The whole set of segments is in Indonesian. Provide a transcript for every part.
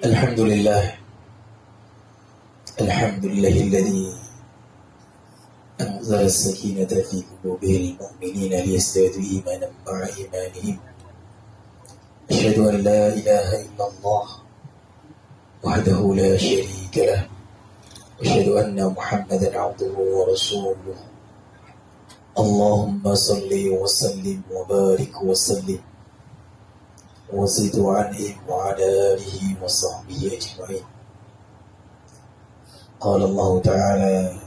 الحمد لله الذي أنزل السكينة في قلوب المؤمنين ليزدادوا إيمانا مع إيمانهم. أشهد أن لا إله إلا الله وحده لا شريك له، أشهد أن محمدا عبده ورسوله. اللهم صل وسلم وبارك وسلم وزد عنهم وعلى آله وصحبه أجمعين. قال الله تعالى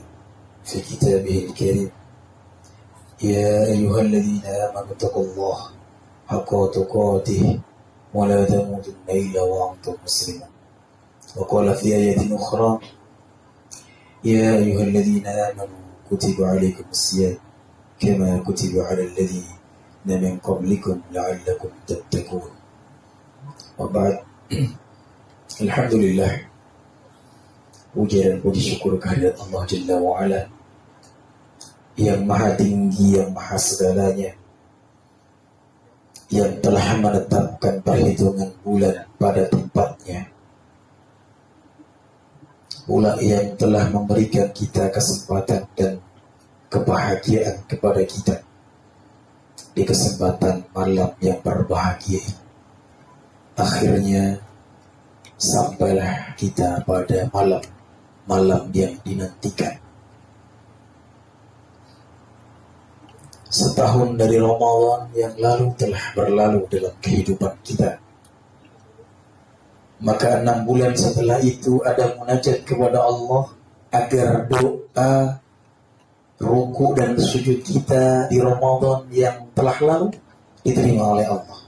في كتابه الكريم: يا أيها الذين آمنوا اتقوا الله حق تقاته ولا تموتن إلا وأنتم مسلمون. وقال في آية أخرى: يا أيها الذين آمنوا كتب عليكم الصيام كما كتب على الذين من قبلكم لعلكم تتقون. Wabad. Alhamdulillah, puja dan puji syukur kehadirat Allah Jalla wa'ala yang maha tinggi, yang maha segalanya, yang telah menetapkan perhitungan bulan pada tempatnya, pula yang telah memberikan kita kesempatan dan kebahagiaan kepada kita di kesempatan malam yang berbahagia. Akhirnya sampailah kita pada malam yang dinantikan. Setahun dari Ramadan yang lalu telah berlalu dalam kehidupan kita. Maka 6 bulan setelah itu ada munajat kepada Allah agar doa, ruku dan sujud kita di Ramadan yang telah lalu diterima oleh Allah,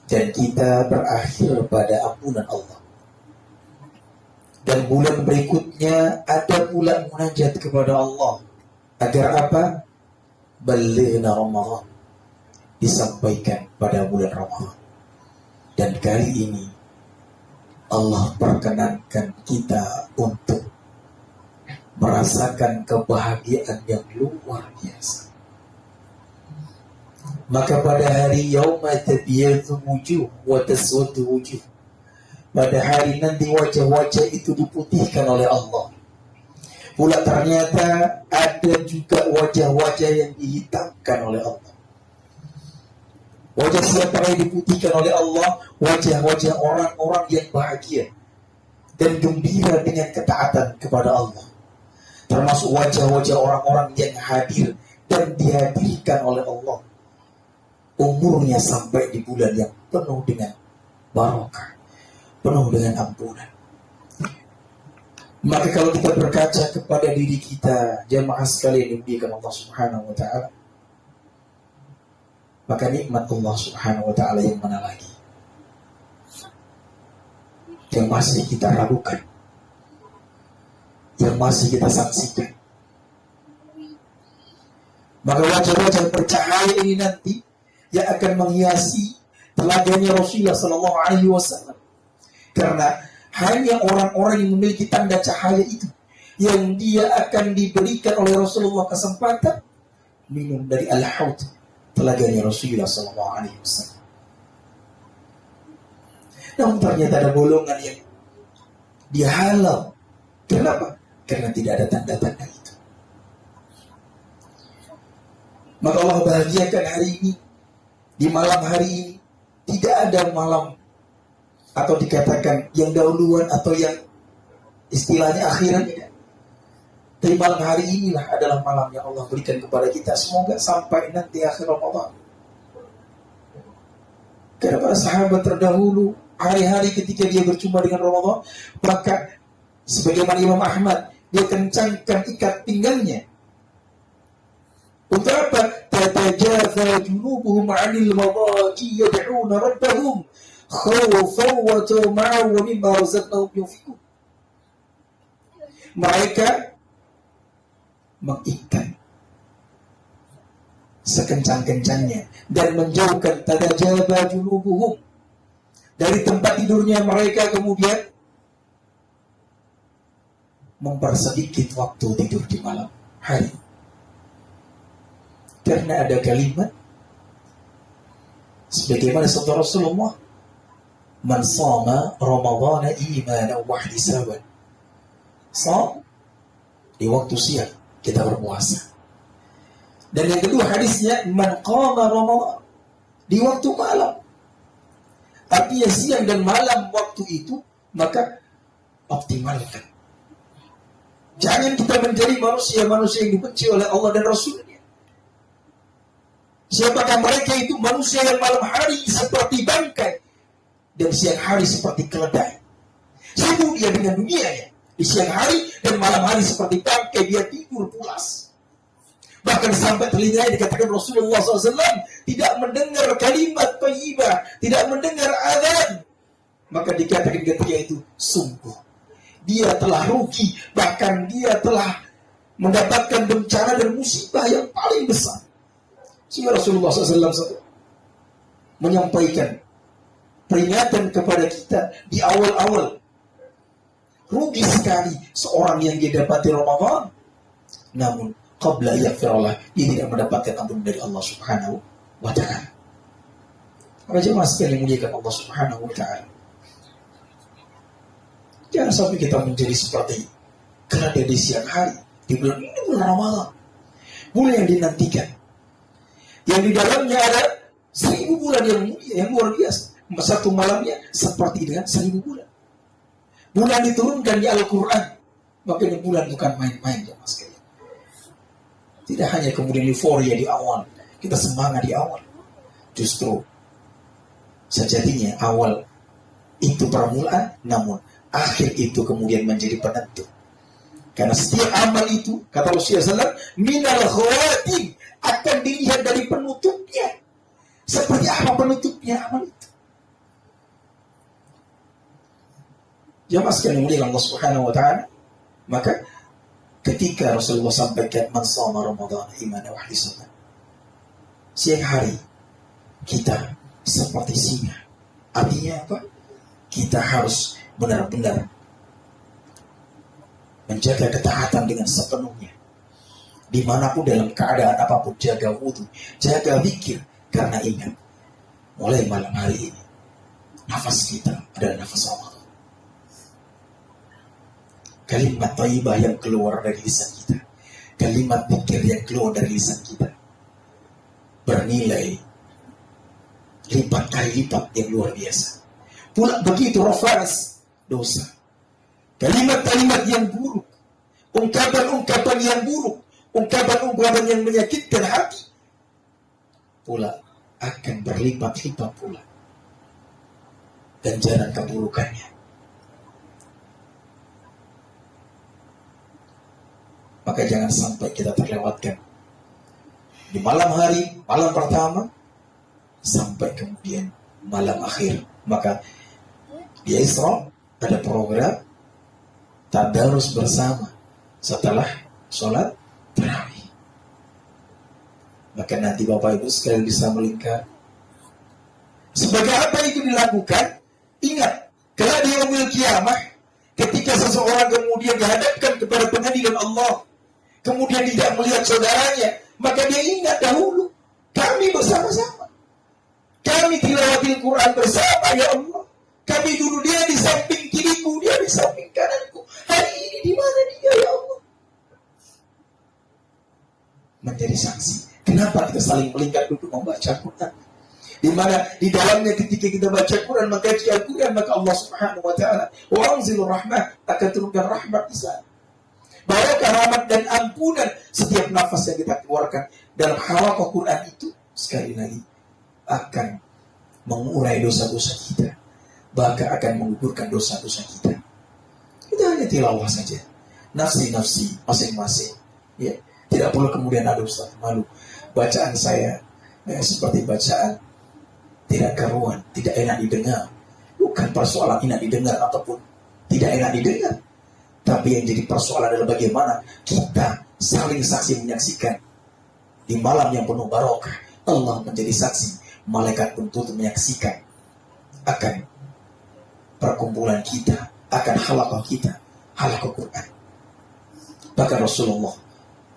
dan kita berakhir pada ampunan Allah. Dan bulan berikutnya ada pula munajat kepada Allah agar apa? Balighna Ramadan, disampaikan pada bulan Ramadan. Dan kali ini Allah perkenankan kita untuk merasakan kebahagiaan yang luar biasa. Maka pada hari yauma tabyaddu wujuh wa taswaddu wujuh, pada hari nanti wajah-wajah itu diputihkan oleh Allah. Pula ternyata ada juga wajah-wajah yang dihitamkan oleh Allah. Wajah siapa yang diputihkan oleh Allah? Wajah-wajah orang-orang yang bahagia dan gembira dengan ketaatan kepada Allah. Termasuk wajah-wajah orang-orang yang hadir dan dihadirkan oleh Allah, umurnya sampai di bulan yang penuh dengan barokah, penuh dengan ampunan. Maka kalau kita berkaca kepada diri kita, jamaah sekalian dimuliakan Allah Subhanahu wa taala, maka nikmat Allah Subhanahu wa taala yang mana lagi yang masih kita ragukan, yang masih kita saksikan. Maka wajah-wajah bercahaya ini nanti yang akan menghiasi telaganya Rasulullah Sallallahu Alaihi Wasallam. Karena hanya orang-orang yang memiliki tanda cahaya itu yang dia akan diberikan oleh Rasulullah kesempatan minum dari al-haud, telaganya Rasulullah Sallallahu Alaihi Wasallam. Namun ternyata ada golongan yang dihalau. Kenapa? Karena tidak ada tanda-tanda itu. Maka Allah bahagiakan hari ini, di malam hari ini. Tidak ada malam atau dikatakan yang dahuluan atau yang istilahnya akhiran, tidak. Tapi malam hari inilah adalah malam yang Allah berikan kepada kita. Semoga sampai nanti akhir Ramadan. Karena para sahabat terdahulu, hari-hari ketika dia berjumpa dengan Ramadan, maka sebagaimana Imam Ahmad, dia kencangkan ikat pinggangnya. Untuk apa? Tatajaza junubuhum 'anil madaji yad'una rabbahum khawfan wa tama'an wa mimma razaqnahum yunfiqun. Mereka mengikat sekencang-kencangnya dan menjauhkan tatajaza junubuhum dari tempat tidurnya mereka, kemudian mempersedikit waktu tidur di malam hari. Karena ada kalimat sebagaimana sabda Rasulullah, Man shoma Ramadhana imanan wa ihtisaban. Shom di waktu siang kita berpuasa. Dan yang kedua hadisnya man qama Ramadhan di waktu malam. Artinya siang dan malam waktu itu maka optimalkan. Jangan kita menjadi manusia-manusia yang dibenci oleh Allah dan Rasulnya. Siapakah mereka itu? Manusia yang malam hari seperti bangkai dan siang hari seperti keledai. Sibuk dia dengan dunianya. Di siang hari dan malam hari seperti bangkai, dia tidur pulas. Bahkan sampai telinganya dikatakan Rasulullah SAW tidak mendengar kalimat thayyibah, tidak mendengar azan. Maka dikatakan ketika itu, sungguh dia telah rugi, bahkan dia telah mendapatkan bencana dan musibah yang paling besar. Sehingga Rasulullah SAW menyampaikan peringatan kepada kita di awal-awal. Rugi sekali seorang yang dia dapati Ramadan, namun qabla yaghfirullah, dia tidak mendapatkan ampun dari Allah Subhanahu wa ta'ala. Maka jemaah sekalian muliakan Allah Subhanahu wa ta'ala. Jangan sampai kita menjadi seperti keledai di siang hari di bulan ini, bulan Ramadan, bulan yang dinantikan, yang di dalamnya ada 1000 bulan yang mulia, yang luar biasa. Satu malamnya seperti dengan 1000 bulan. Bulan diturunkan di Al-Quran. Makanya bulan bukan main-main, ya mas sekalian. Tidak hanya kemudian euforia di awal, kita semangat di awal. Justru sejatinya awal itu permulaan, namun akhir itu kemudian menjadi penentu. Karena setiap amal itu, kata Rasulullah SAW, minal khawatim, akan dilihat dari penutupnya. Seperti apa penutupnya amal itu? Jamaah sekalian mulia Allah Subhanahu wa ta'ala. Maka ketika Rasulullah sampaikan man shoma Ramadan imanan wa ihtisaban, siang hari kita seperti singa. Artinya apa? Kita harus benar-benar menjaga ketaatan dengan sepenuhnya. Dimanapun dalam keadaan apapun, jaga wudhu, jaga zikir. Karena ingat, mulai malam hari ini nafas kita adalah nafas Ramadan. Kalimat thayyibah yang keluar dari lisan kita, kalimat zikir yang keluar dari lisan kita, bernilai lipat kali lipat yang luar biasa. Pula begitu rafas dosa. Kalimat-kalimat yang buruk, ungkapan-ungkapan yang buruk, ungkapan-ungkapan yang menyakitkan hati, pula akan berlipat-lipat pula ganjaran keburukannya. Maka jangan sampai kita terlewatkan di malam hari, malam pertama, sampai kemudian malam akhir. Maka di Isra ada program tadarus bersama setelah sholat tarawih. Maka nanti Bapak Ibu sekalian bisa melingkar. Sebagai apa itu dilakukan? Ingat, kelak di yaumil qiyamah, ketika seseorang kemudian dihadapkan kepada pengadilan Allah, kemudian tidak melihat saudaranya, maka dia ingat dahulu kami bersama-sama, kami tilawatil Quran bersama, ya Allah, kami dulu dia di samping kiriku, dia di samping kananku, hari ini di mana dia, ya Allah? Menjadi saksi. Kenapa kita saling melingkar duduk membaca Quran? Di mana di dalamnya ketika kita baca Quran, maka Al-Quran, maka Allah Subhanahu wa ta'ala wa anzilur rahmah, akan turunkan rahmat di sana. Barakah, rahmat dan ampunan setiap nafas yang kita keluarkan dalam halaqah Quran itu, sekali lagi akan mengurai dosa-dosa kita, bahkan akan menggugurkan dosa-dosa kita. Kita hanya tilawah saja, nafsi-nafsi masing-masing, ya. Tidak perlu kemudian ada Ustaz malu bacaan saya seperti bacaan tidak karuan, tidak enak didengar. Bukan persoalan enak didengar ataupun tidak enak didengar, tapi yang jadi persoalan adalah bagaimana kita saling saksi menyaksikan di malam yang penuh barokah. Allah menjadi saksi, malaikat pun turut menyaksikan akan perkumpulan kita, akan halaqah kita, halaqah Quran. Bahkan Rasulullah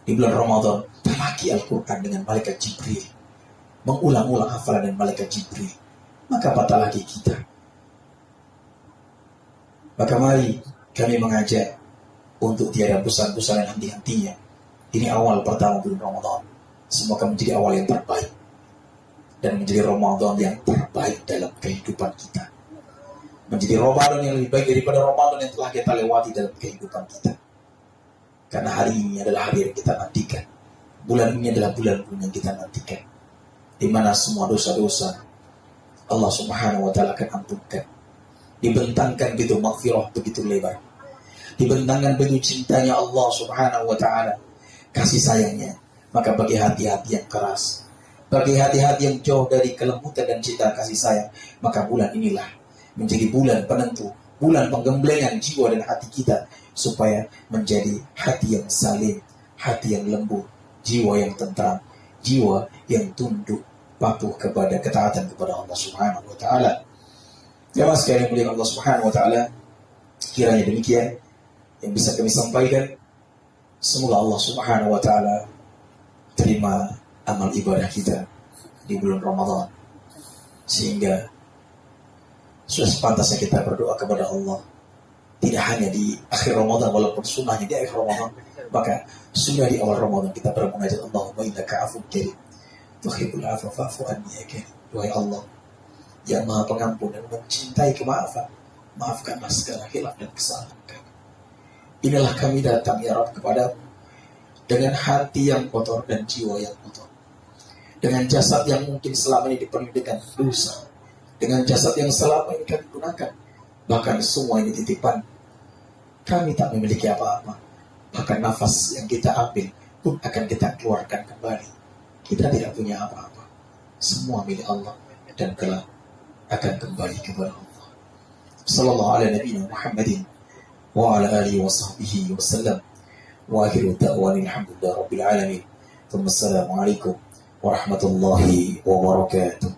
di bulan Ramadan terlaki Al-Quran dengan malaikat Jibril, mengulang-ulang hafalan dan malaikat Jibril. Maka apatah lagi kita Maka mari kami mengajak untuk tiada bosan-bosan dan henti-hentinya. Ini awal pertama bulan Ramadan. Semoga menjadi awal yang terbaik dan menjadi Ramadan yang terbaik dalam kehidupan kita. Menjadi Ramadan yang lebih baik daripada Ramadan yang telah kita lewati dalam kehidupan kita. Karena hari ini adalah hari yang kita nantikan. Bulan ini adalah bulan-bulan yang kita nantikan, di mana semua dosa-dosa Allah Subhanahu wa Ta'ala akan ampunkan. Dibentangkan begitu maghfirah begitu lebar. Dibentangkan begitu cintanya Allah Subhanahu wa Ta'ala, kasih sayangnya. Maka bagi hati-hati yang keras, bagi hati-hati yang jauh dari kelembutan dan cinta kasih sayang, maka bulan inilah menjadi bulan penentu, bulan penggemblengan jiwa dan hati kita, supaya menjadi hati yang salim, hati yang lembut, jiwa yang tentram, jiwa yang tunduk patuh kepada ketaatan kepada Allah Subhanahu wa Ta'ala. Jemaah sekalian mulia Allah Subhanahu wa Ta'ala, kiranya demikian yang bisa kami sampaikan. Semoga Allah Subhanahu wa Ta'ala terima amal ibadah kita di bulan Ramadan, sehingga sudah sepantasnya kita berdoa kepada Allah, tidak hanya di akhir Ramadan, walaupun sunnahnya di akhir Ramadan, maka sudah di awal Ramadan kita bermunajat, Allahumma innaka afuwwun karim tuhibbul afwa fa'fu anni ya karim. Wahai Allah yang Maha Pengampun dan mencintai kemaafan, maafkanlah segala hilaf dan kesalahan kami. Inilah kami datang ya Rabb kepadamu dengan hati yang kotor dan jiwa yang kotor, dengan jasad yang mungkin selama ini dipenuhi dengan dosa, dengan jasad yang selama ini kami gunakan, bahkan semua ini titipan. Kami tak memiliki apa-apa, bahkan nafas yang kita ambil pun akan kita keluarkan kembali. Kita tidak punya apa-apa, semua milik Allah dan kelak akan kembali kepada Allah. Sallallahu ala nabiyina Muhammadin wa ala alihi wa sahbihi wa sallam. Wa akhiru da'wani alhamdulillah rabbil alamin. Assalamualaikum warahmatullahi wabarakatuh.